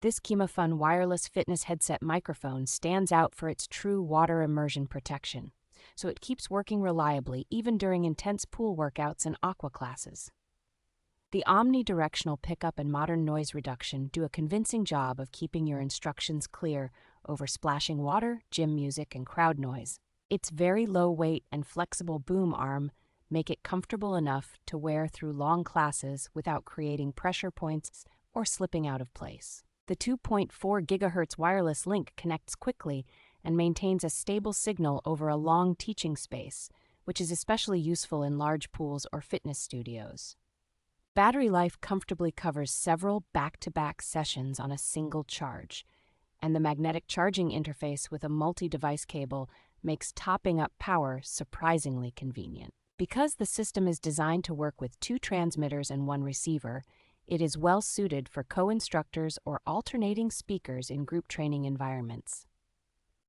This KIMAFUN wireless fitness headset microphone stands out for its true water immersion protection, so it keeps working reliably even during intense pool workouts and aqua classes. The omnidirectional pickup and modern noise reduction do a convincing job of keeping your instructions clear over splashing water, gym music, and crowd noise. Its very low weight and flexible boom arm make it comfortable enough to wear through long classes without creating pressure points or slipping out of place. The 2.4 GHz wireless link connects quickly and maintains a stable signal over a long teaching space, which is especially useful in large pools or fitness studios. Battery life comfortably covers several back-to-back sessions on a single charge, and the magnetic charging interface with a multi-device cable makes topping up power surprisingly convenient. Because the system is designed to work with 2 transmitters and 1 receiver, it is well suited for co-instructors or alternating speakers in group training environments.